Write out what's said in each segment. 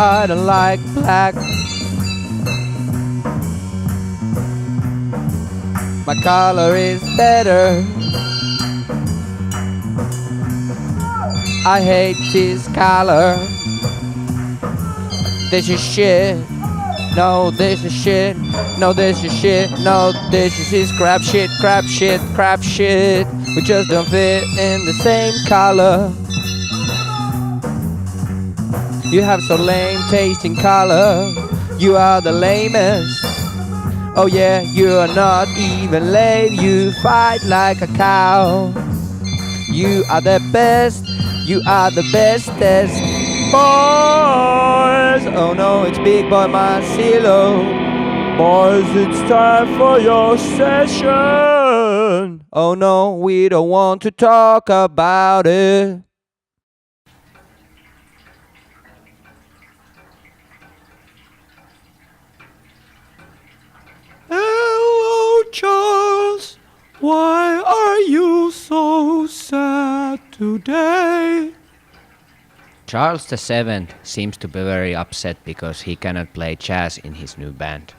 I don't like black. My color is better. I hate this color. This is shit. No, this is shit. No, this is shit. No, this is crap shit, crap shit, crap shit. We just don't fit in the same color. You have so lame taste in color. You are the lamest. Oh yeah, you are not even lame. You fight like a cow. You are the best. You are the bestest. Boys, oh no, it's Big Boy Marcelo. Boys, it's time for your session. Oh no, we don't want to talk about it. Hello, Charles. Why are you so sad today? Charles VII seems to be very upset because he cannot play jazz in his new band.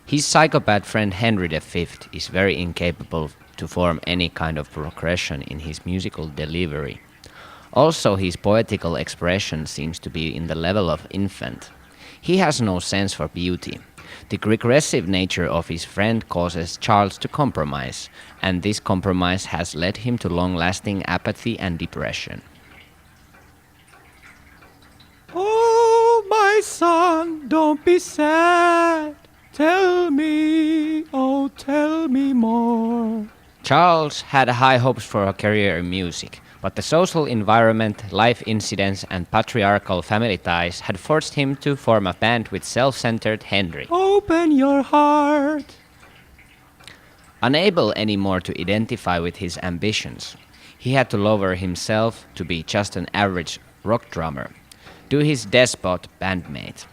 His psychopath friend Henry V is very incapable to form any kind of progression in his musical delivery. Also, his poetical expression seems to be in the level of infant. He has no sense for beauty. The regressive nature of his friend causes Charles to compromise, and this compromise has led him to long-lasting apathy and depression. Oh, my son, don't be sad. Tell me, oh, tell me more. Charles had high hopes for a career in music, but the social environment, life incidents, and patriarchal family ties had forced him to form a band with self-centered Henry. Open your heart. Unable anymore to identify with his ambitions, he had to lower himself to be just an average rock drummer, to his despot bandmate.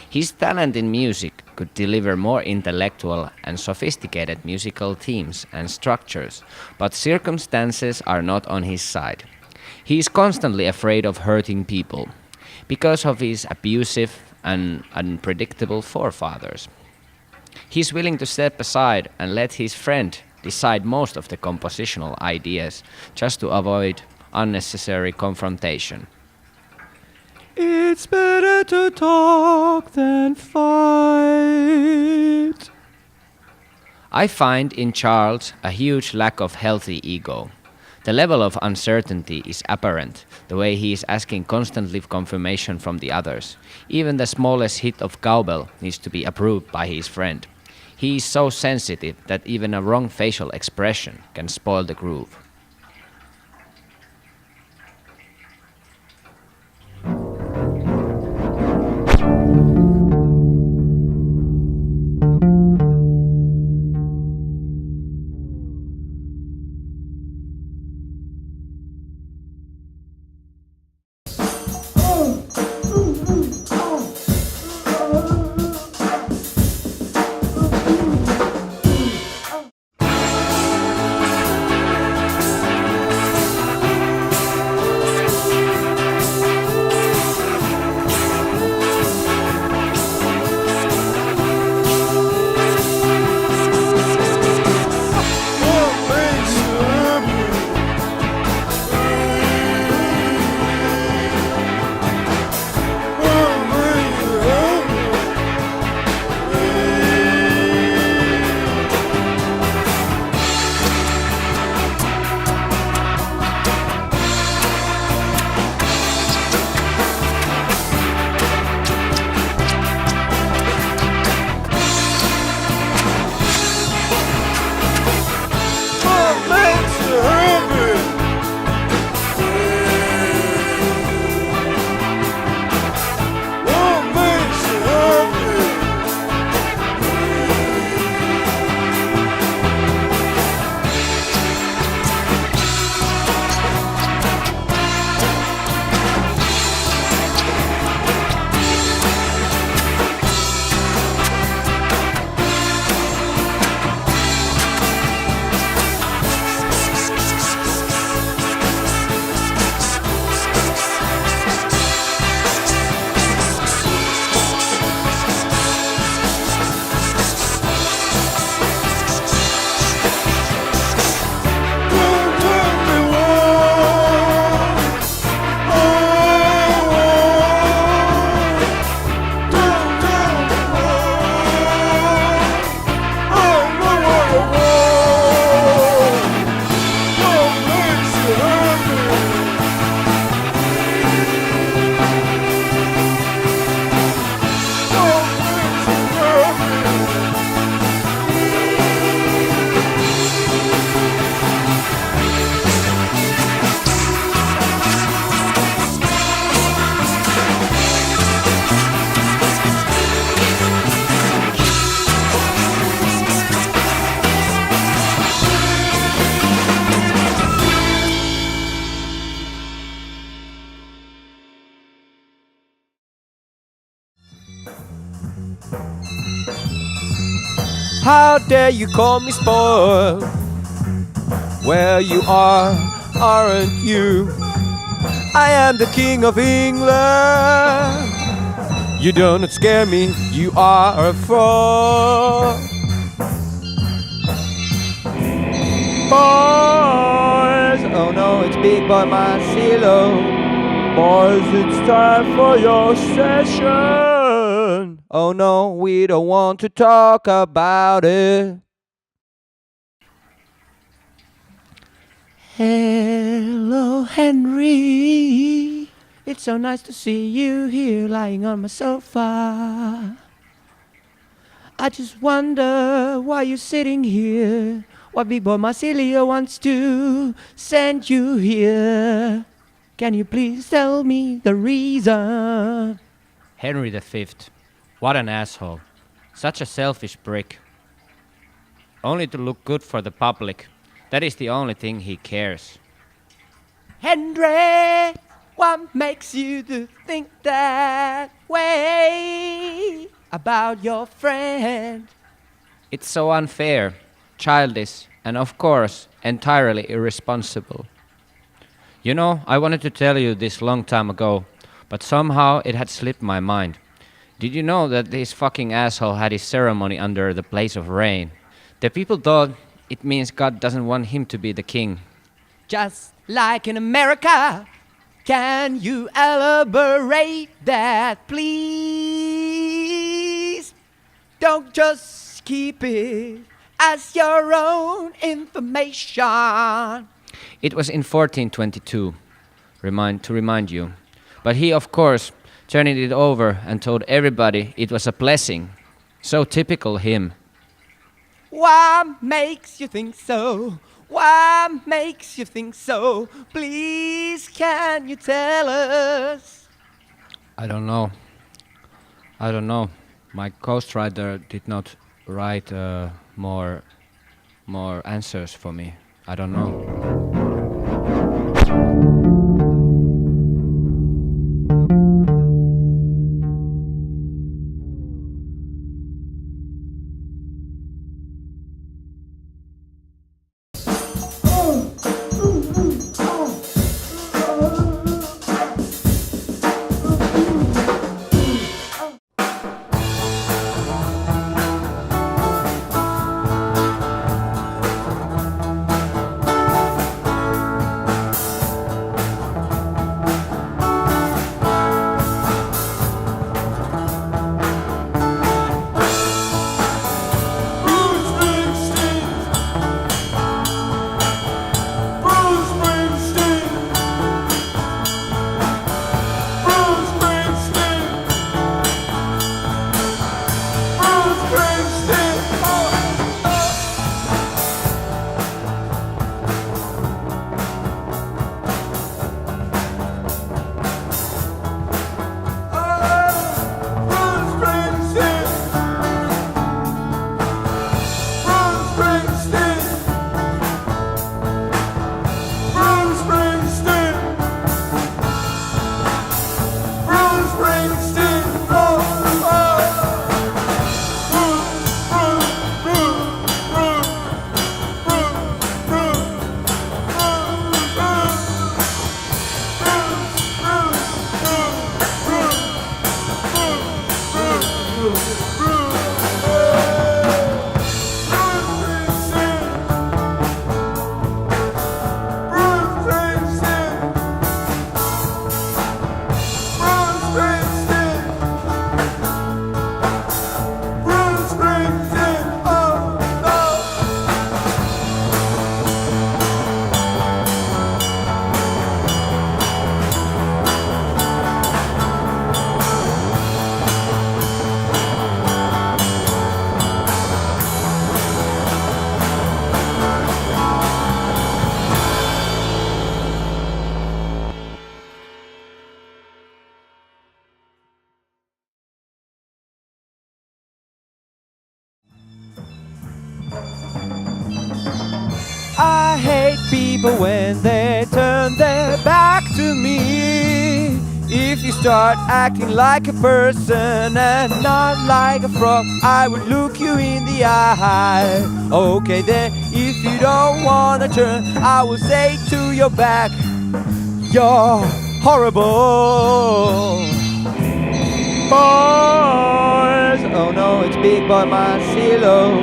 His talent in music could deliver more intellectual and sophisticated musical themes and structures, but circumstances are not on his side. He is constantly afraid of hurting people because of his abusive and unpredictable forefathers. He is willing to step aside and let his friend decide most of the compositional ideas just to avoid unnecessary confrontation. It's better to talk than fight. I find in Charles a huge lack of healthy ego. The level of uncertainty is apparent, the way he is asking constantly confirmation from the others. Even the smallest hit of cowbell needs to be approved by his friend. He is so sensitive that even a wrong facial expression can spoil the groove. How dare you call me spoiled? Well, you are, aren't you? I am the King of England. You don't scare me, you are a fraud. Boys, oh no, it's Big Boy Marcelo. Boys, it's time for your session. Oh no, we don't want to talk about it. Hello, Henry. It's so nice to see you here lying on my sofa. I just wonder why you're sitting here. Why Big Boy Marsilio wants to send you here. Can you please tell me the reason? Henry V. What an asshole. Such a selfish prick. Only to look good for the public. That is the only thing he cares. Henry, what makes you to think that way about your friend? It's so unfair, childish, and of course, entirely irresponsible. You know, I wanted to tell you this long time ago, but somehow it had slipped my mind. Did you know that this fucking asshole had his ceremony under the place of rain? The people thought it means God doesn't want him to be the king. Just like in America. Can you elaborate that, please? Don't just keep it as your own information. It was in 1422, to remind you. But he, of course, turned it over and told everybody it was a blessing. So typical him. What makes you think so? What makes you think so? Please, can you tell us? I don't know. My ghostwriter did not write more answers for me. I don't know. I hate people when they turn their back to me. If you start acting like a person and not like a frog, I would look you in the eye. Okay then, if you don't wanna turn, I will say to your back, you're horrible. Boys, oh no, it's Big Boy Marcelo.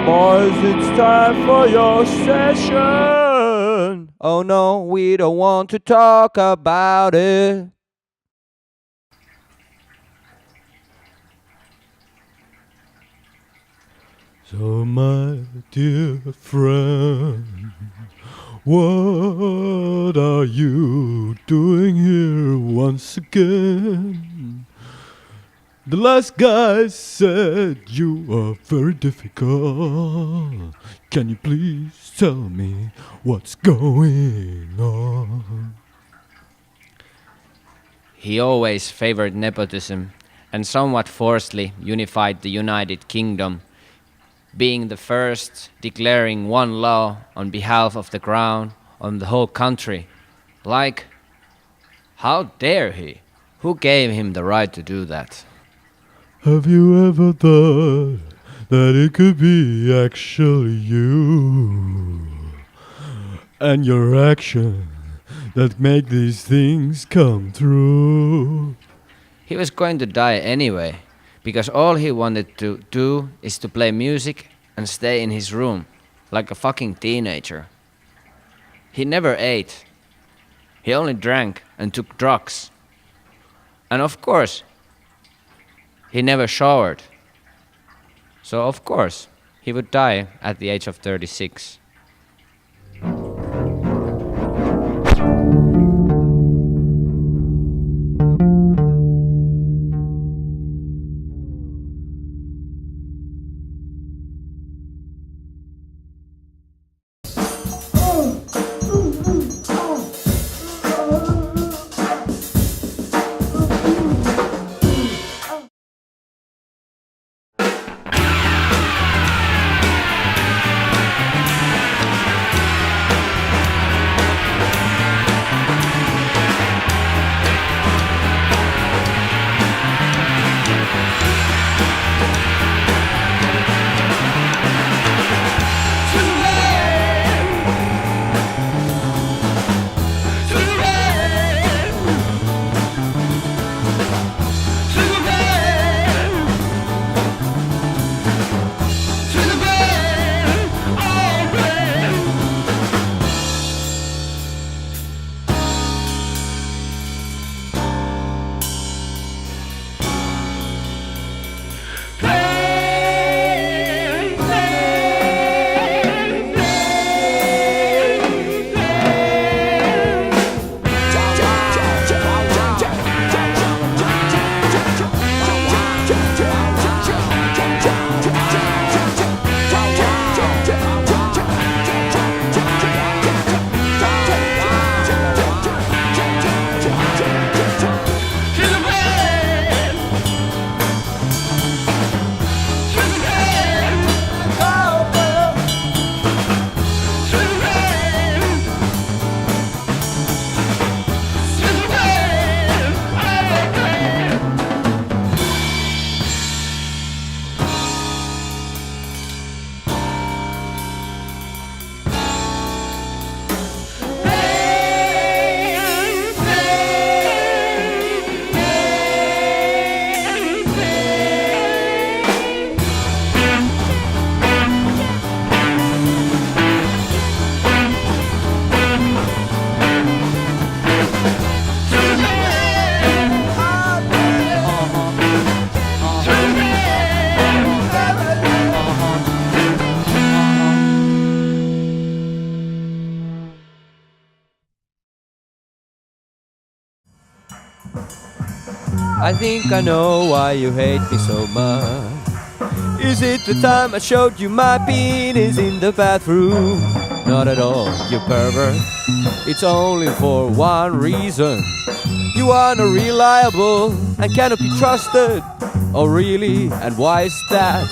Boys, it's time for your session. Oh no, we don't want to talk about it. So my dear friend, what are you doing here once again? The last guy said you are very difficult. Can you please tell me what's going on? He always favored nepotism and somewhat forcefully unified the United Kingdom, being the first declaring one law on behalf of the crown on the whole country. Like, how dare he? Who gave him the right to do that? Have you ever thought that it could be actually you and your action that make these things come true? He was going to die anyway, because all he wanted to do is to play music and stay in his room, like a fucking teenager. He never ate. He only drank and took drugs. And of course, he never showered. So of course, he would die at the age of 36. I think I know why you hate me so much. Is it the time I showed you my penis in the bathroom? Not at all, you pervert. It's only for one reason. You are not reliable and cannot be trusted. Oh really? And why is that?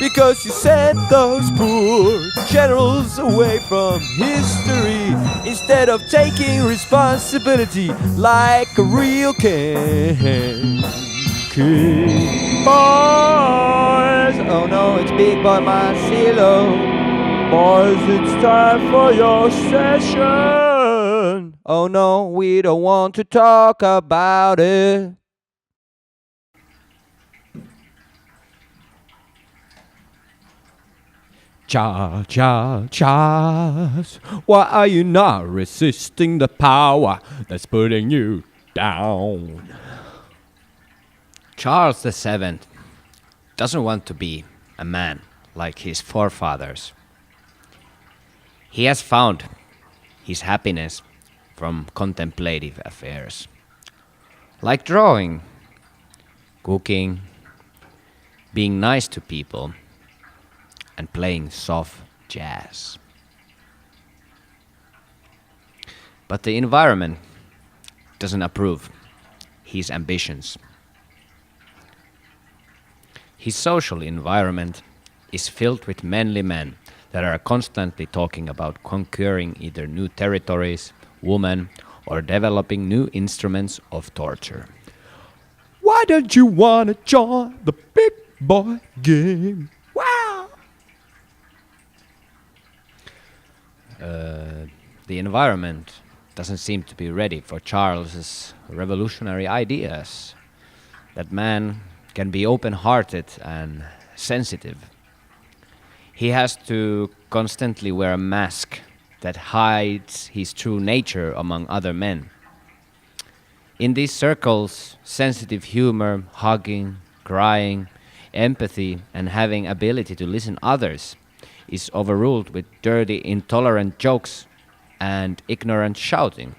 because you sent those poor generals away from history instead of taking responsibility like a real king. Boys, oh no, it's Big Boy Marcelo. Boys, it's time for your session. Oh no, we don't want to talk about it. Charles, why are you not resisting the power that's putting you down? Charles VII doesn't want to be a man like his forefathers. He has found his happiness from contemplative affairs, like drawing, cooking, being nice to people, and playing soft jazz. But the environment doesn't approve his ambitions. His social environment is filled with manly men that are constantly talking about conquering either new territories, women, or developing new instruments of torture. Why don't you want to join the big boy game? Wow! The environment doesn't seem to be ready for Charles's revolutionary ideas. That man can be open-hearted and sensitive. He has to constantly wear a mask that hides his true nature among other men. In these circles, sensitive humor, hugging, crying, empathy, and having ability to listen others is overruled with dirty, intolerant jokes and ignorant shouting.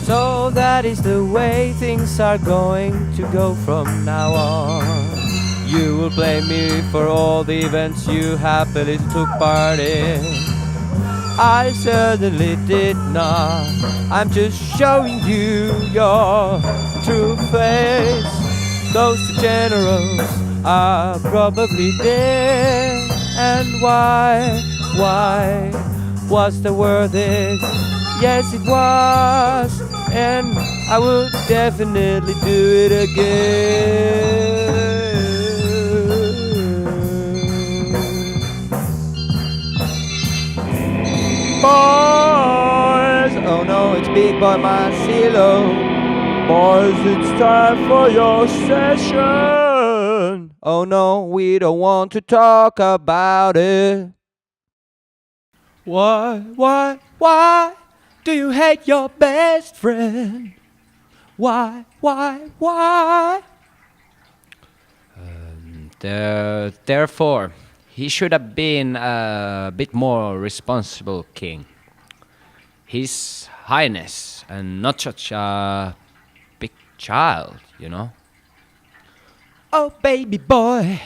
So that is the way things are going to go from now on. You will blame me for all the events you happily took part in. I certainly did not. I'm just showing you your true face. Those two generals are probably dead. And why was the worth it? Yes, it was. And I would definitely do it again. Boys, oh no, it's Big Boy Marcelo. Boys, it's time for your session. Oh no, we don't want to talk about it. Why do you hate your best friend? Why? Therefore, he should have been a bit more responsible king. His Highness, and not such a big child, you know. Oh baby boy,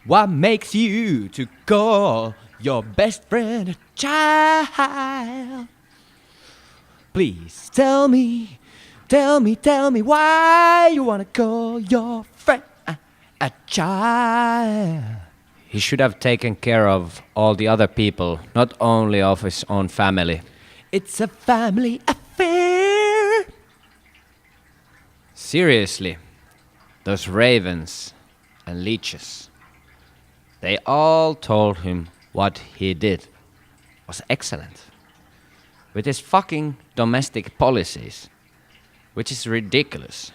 what makes you to call your best friend a child? Please tell me why you wanna call your friend a child. He should have taken care of all the other people, not only of his own family. It's a family affair. Seriously, those ravens and leeches, they all told him what he did was excellent. With his fucking domestic policies, which is ridiculous.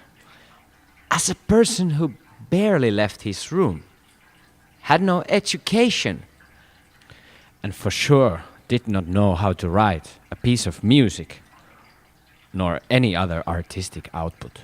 As a person who barely left his room, had no education, and for sure did not know how to write a piece of music, nor any other artistic output.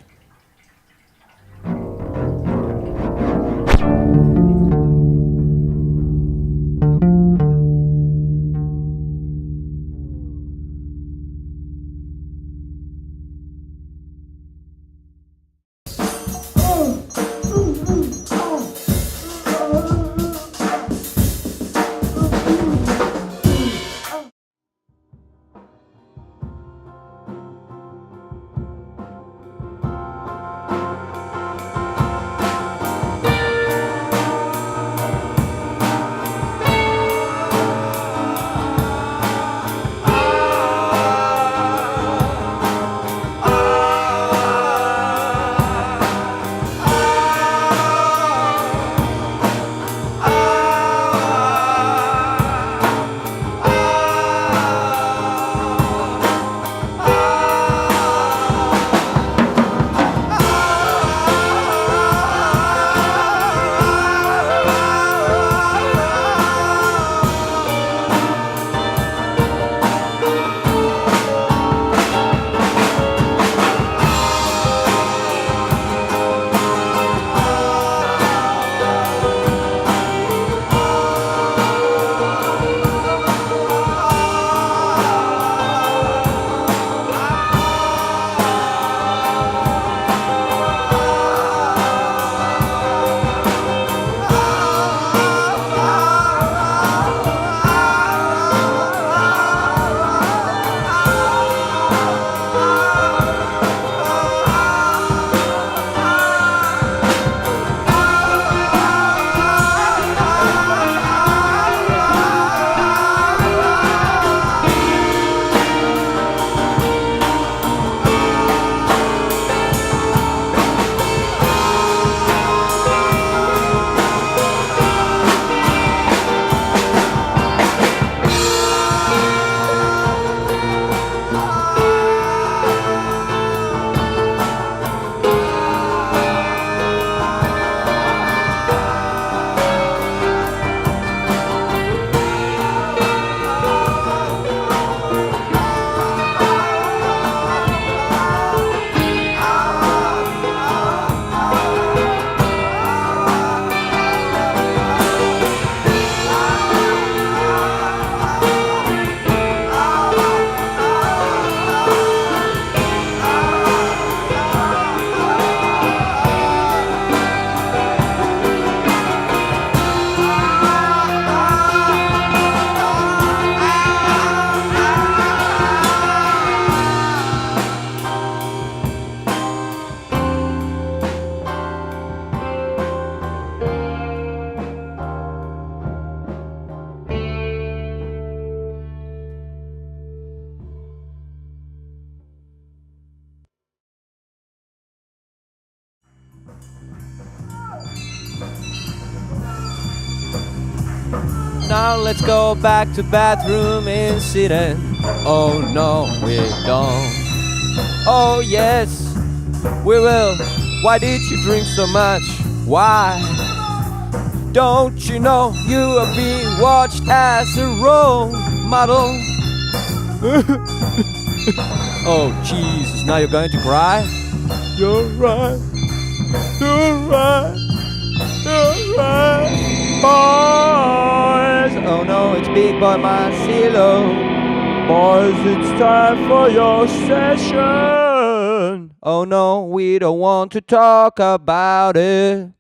Now let's go back to bathroom incident. Oh no, we don't. Oh yes, we will. Why did you drink so much? Why? Don't you know you are being watched as a role model? Oh Jesus, now you're going to cry? You're right. You're right. You're right. Boys! Oh no, it's Big Boy Marcelo. Boys, it's time for your session. Oh no, we don't want to talk about it.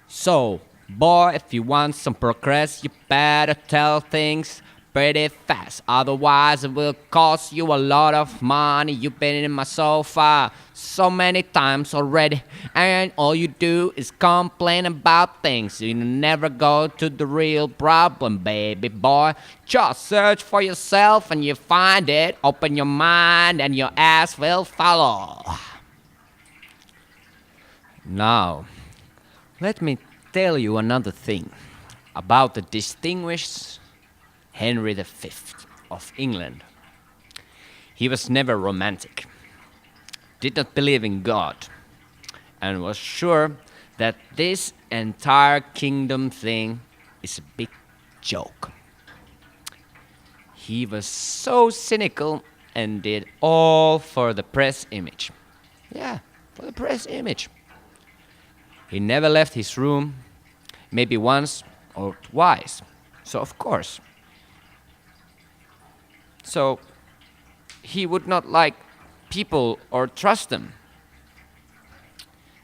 So, boy, if you want some progress, you better tell things pretty fast. Otherwise, it will cost you a lot of money. You've been in my sofa so many times already, and all you do is complain about things. You never go to the real problem, baby boy. Just search for yourself and you find it. Open your mind and your ass will follow. Now, let me tell you another thing about the distinguished Henry V of England. He was never romantic, did not believe in God, and was sure that this entire kingdom thing is a big joke. He was so cynical and did all for the press image. Yeah, for the press image. He never left his room, maybe once or twice. So of course. So he would not like people or trust them.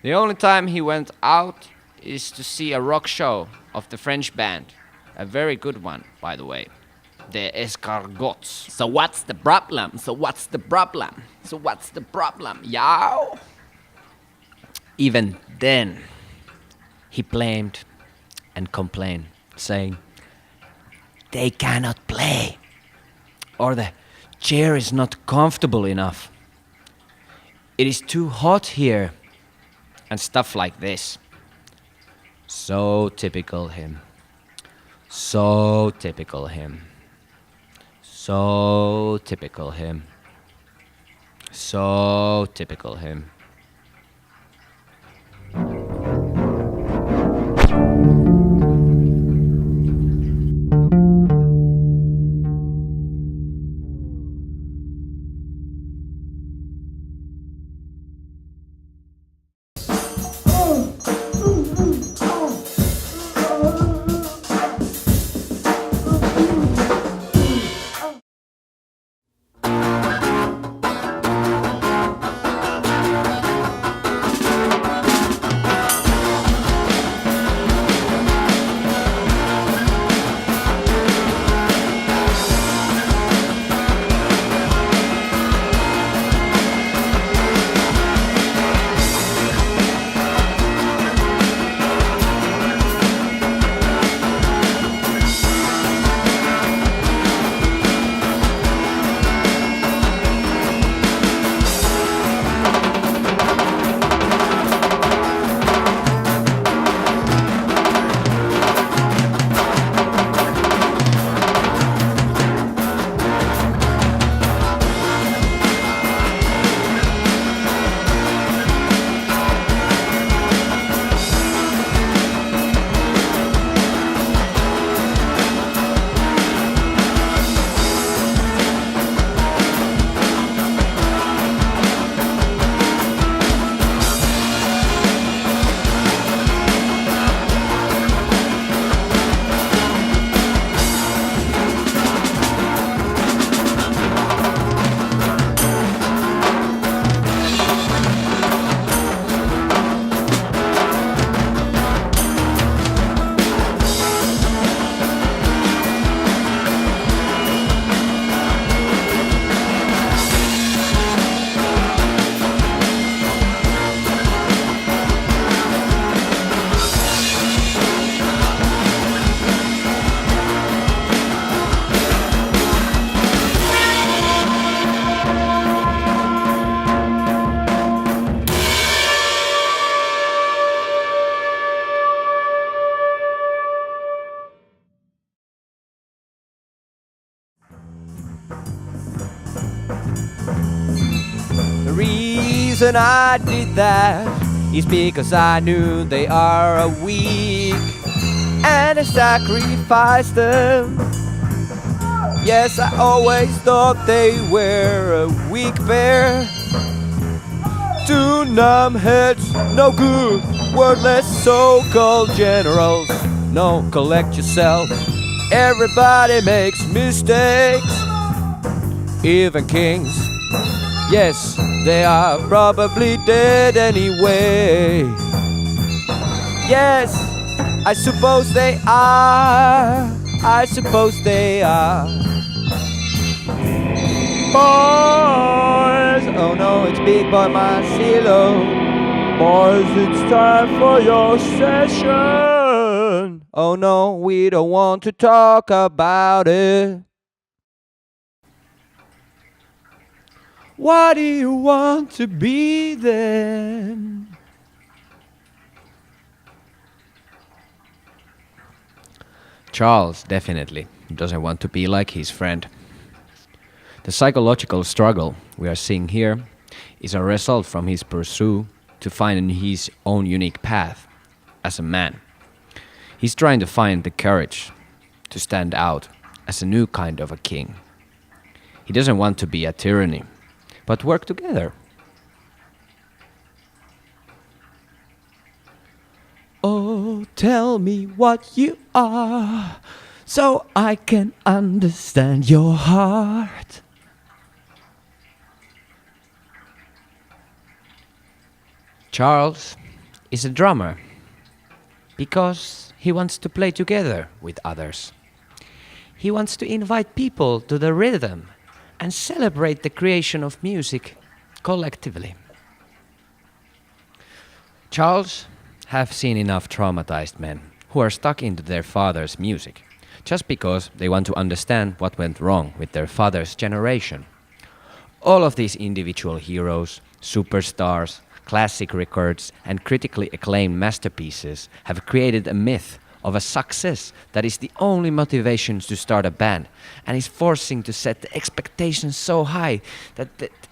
The only time he went out is to see a rock show of the French band. A very good one, by the way. The Escargots. So what's the problem? So what's the problem? So what's the problem, yow? Even then, he blamed and complained, saying, they cannot play, or the chair is not comfortable enough. It is too hot here, and stuff like this. So typical him. So typical him. So typical him. So typical him. reason I did that is because I knew they are weak, and I sacrificed them. Yes, I always thought they were a weak pair. Two numbheads, no good, wordless so-called generals. No, collect yourself. Everybody makes mistakes, even kings. Yes, they are probably dead anyway. Yes, I suppose they are. I suppose they are. Boys, Oh no, it's Big Boy Marcelo. boys, it's time for your session. Oh no, we don't want to talk about it. What do you want to be then? Charles definitely doesn't want to be like his friend. The psychological struggle we are seeing here is a result from his pursuit to find his own unique path as a man. He's trying to find the courage to stand out as a new kind of a king. He doesn't want to be a tyranny, but work together. Oh, tell me what you are, so I can understand your heart. Charles is a drummer because he wants to play together with others. He wants to invite people to the rhythm and celebrate the creation of music collectively. Charles have seen enough traumatized men who are stuck into their father's music just because they want to understand what went wrong with their father's generation. All of these individual heroes, superstars, classic records, and critically acclaimed masterpieces have created a myth of a success that is the only motivation to start a band and is forcing to set the expectations so high that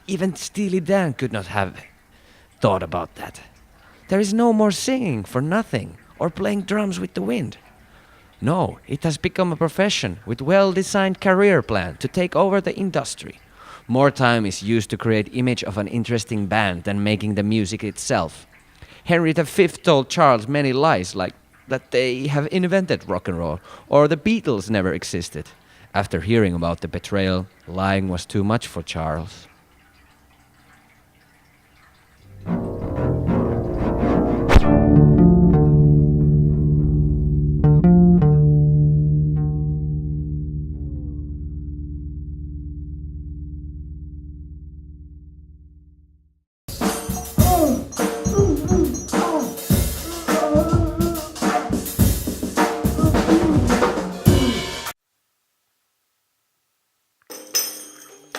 even Steely Dan could not have thought about that. There is no more singing for nothing or playing drums with the wind. No, it has become a profession with well-designed career plan to take over the industry. More time is used to create image of an interesting band than making the music itself. Henry V told Charles many lies like that they have invented rock and roll or the Beatles never existed. After hearing about the betrayal, lying was too much for Charles.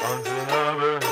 On to another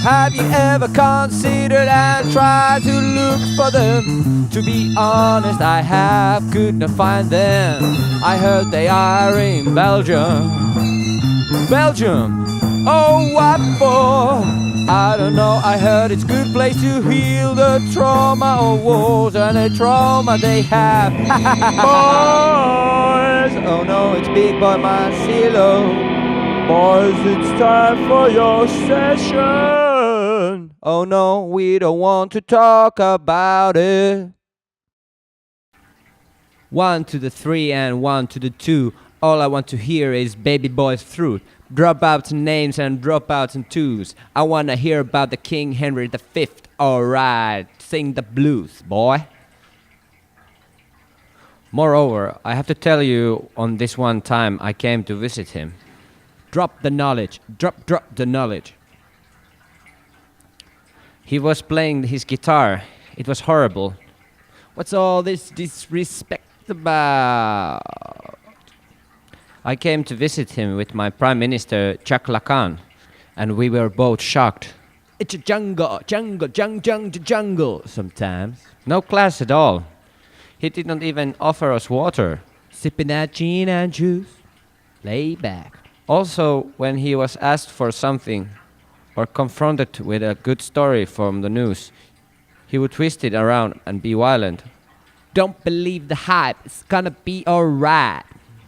Have you ever considered and tried to look for them? To be honest, I have, could not find them. I heard they are in Belgium. Belgium? Oh, what for? I don't know, I heard it's a good place to heal the trauma of wars and the trauma they have. Boys, Oh no, it's Big Boy Marcelo. boys, it's time for your session. Oh no, we don't want to talk about it. 1 to the 3 and 1 to the 2. All I want to hear is baby boy's fruit. Dropouts and names and dropouts and twos. I wanna hear about the King Henry V. Alright, sing the blues, boy. Moreover, I have to tell you, on this one time I came to visit him. Drop the knowledge, drop the knowledge. He was playing his guitar. It was horrible. What's all this disrespect about? I came to visit him with my Prime Minister Jacques Lacan, and we were both shocked. It's a jungle sometimes. No class at all. He did not even offer us water. Sipping that gin and juice. Lay back. Also, when he was asked for something or confronted with a good story from the news, he would twist it around and be violent. Don't believe the hype, it's gonna be alright.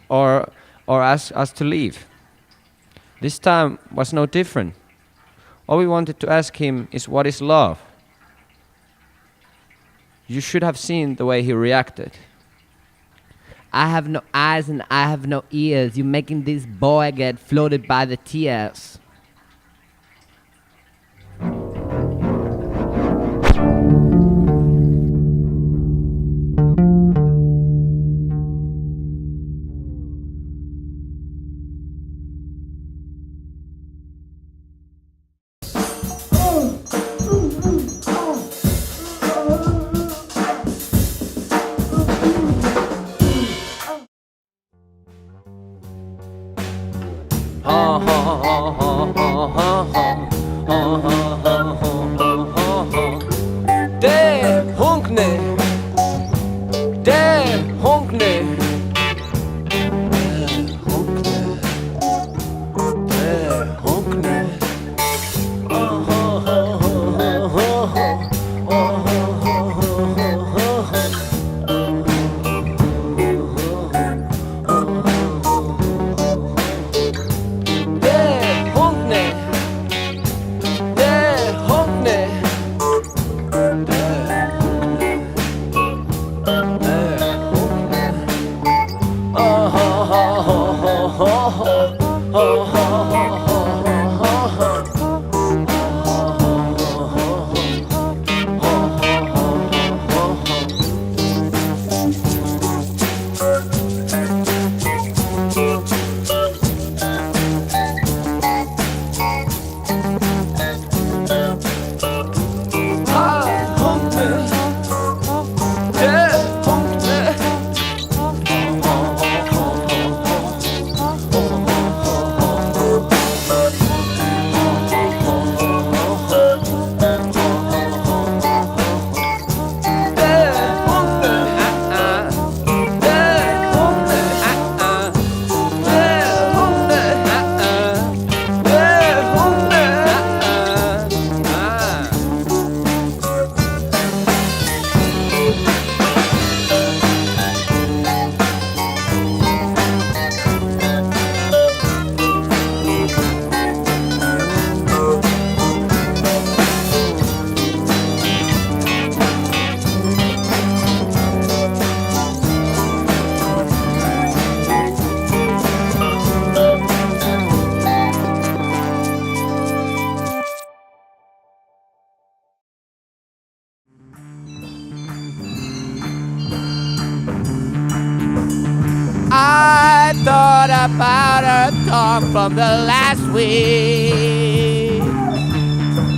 Or ask us to leave. This time was no different. All we wanted to ask him is, what is love? You should have seen the way he reacted. I have no eyes and I have no ears. You're making this boy get floated by the tears. I thought about a talk from the last week.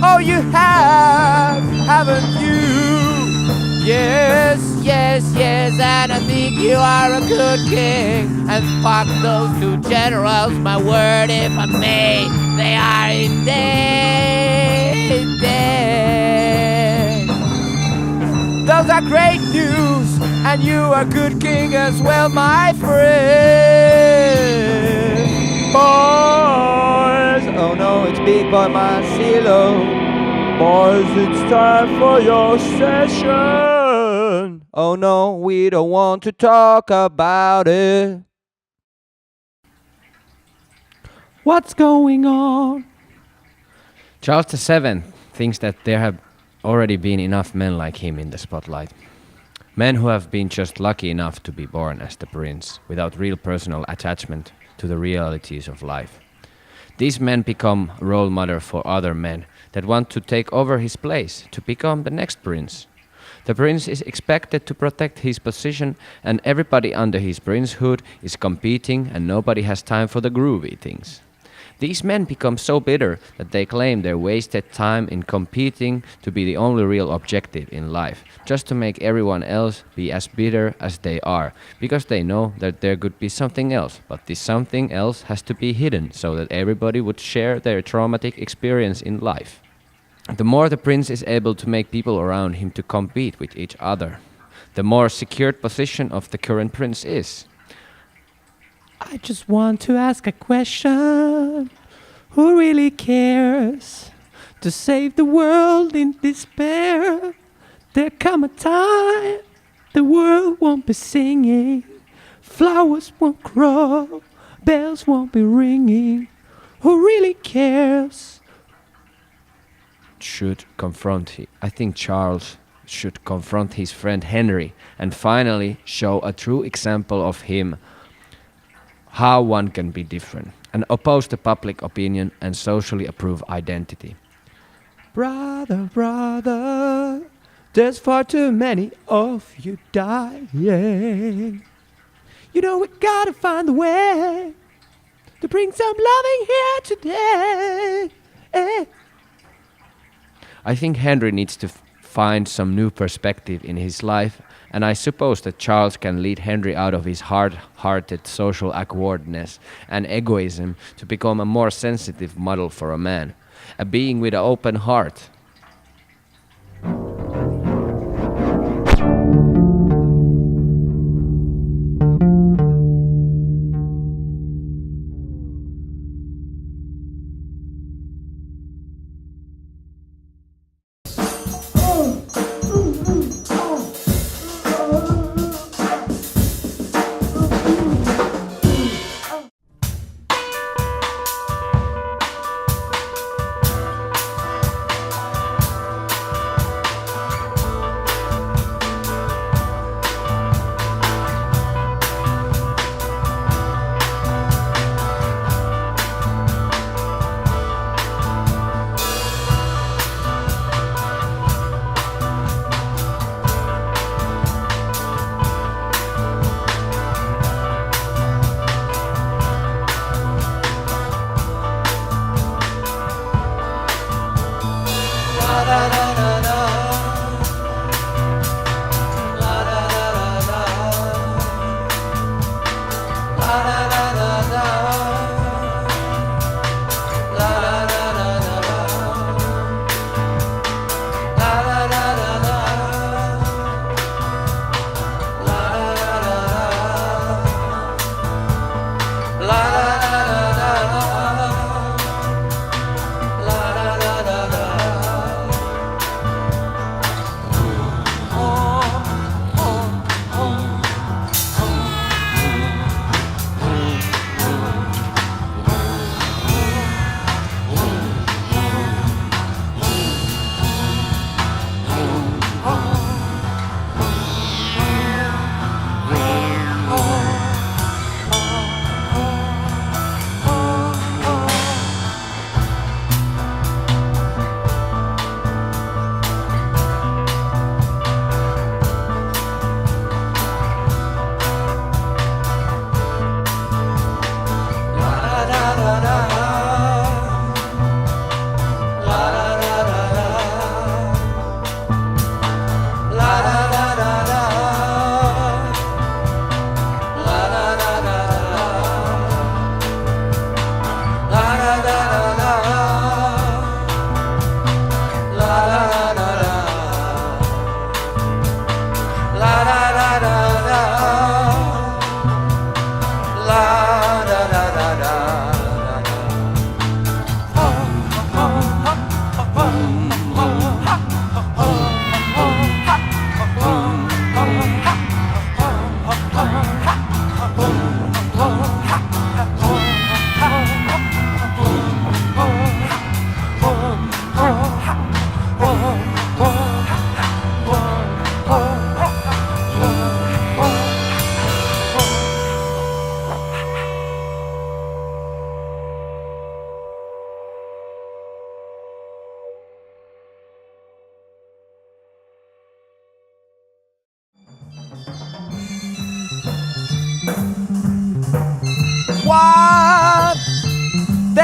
Oh, you have, haven't you? Yes, yes, yes, and I think you are a good king. And fuck those two generals, my word if I may, they are indeed dead. Those are great news, and you are good king as well, my friend. Boys, oh no, it's Big Boy Marcelo. Boys, it's time for your session. Oh no, we don't want to talk about it. What's going on? Charles VII thinks that there have already been enough men like him in the spotlight. Men who have been just lucky enough to be born as the prince, without real personal attachment to the realities of life. These men become a role model for other men that want to take over his place to become the next prince. The prince is expected to protect his position, and everybody under his princehood is competing, and nobody has time for the groovy things. These men become so bitter that they claim their wasted time in competing to be the only real objective in life, just to make everyone else be as bitter as they are, because they know that there could be something else, but this something else has to be hidden so that everybody would share their traumatic experience in life. The more the prince is able to make people around him to compete with each other, the more secured position of the current prince is. I just want to ask a question. Who really cares to save the world in despair? There come a time the world won't be singing, flowers won't grow, bells won't be ringing. Who really cares? I think Charles should confront his friend Henry and finally show a true example of him how one can be different and oppose the public opinion and socially approved identity. Brother, brother, there's far too many of you dying. You know we gotta find a way to bring some loving here today. I think Henry needs to find some new perspective in his life, and I suppose that Charles can lead Henry out of his hard-hearted social awkwardness and egoism to become a more sensitive model for a man, a being with an open heart.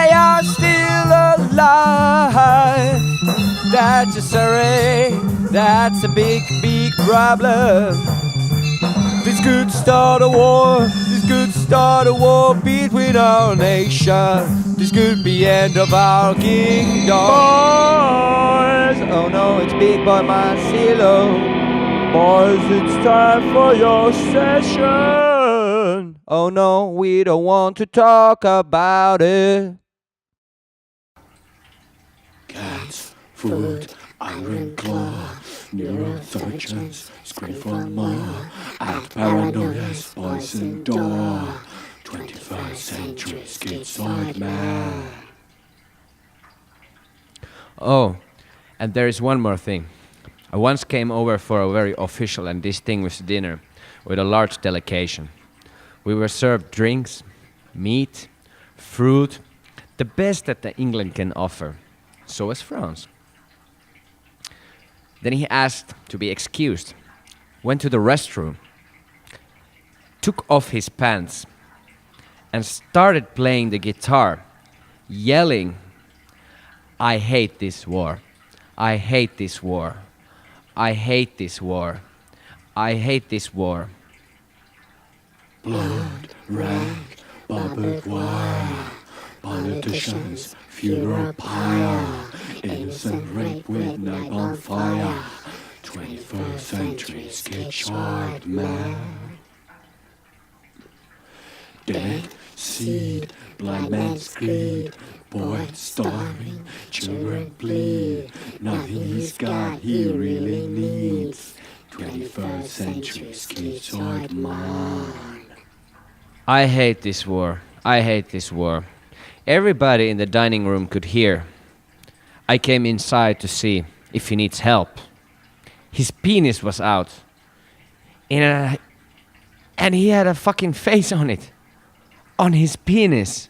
they are still alive. That's a sorry, that's a big, big problem. This could start a war, this could start a war between our nation. This could be end of our kingdom. Boys, Oh no, it's Big Boy Marcelo. boys, it's time for your session. Oh no, we don't want to talk about it. Cats, food, iron claw, neurosurgeons, scream for more, and paranoia's poison door. 21st century schizoid man. Oh, and there is one more thing. I once came over for a very official and distinguished dinner with a large delegation. We were served drinks, meat, fruit, the best that England can offer. So was France. Then he asked to be excused, went to the restroom, took off his pants, and started playing the guitar, yelling, "I hate this war. I hate this war. I hate this war. I hate this war." Blood, rag, barbed wire, politicians, funeral pyre, innocent rape with napalm fire. 21st century schizoid man. Dead seed, blind man's greed, boy starving, children bleed. Nothing he's got he really needs. 21st century schizoid man. I hate this war. I hate this war. Everybody in the dining room could hear. I came inside to see if he needs help. His penis was out. And he had a fucking face on it. On his penis.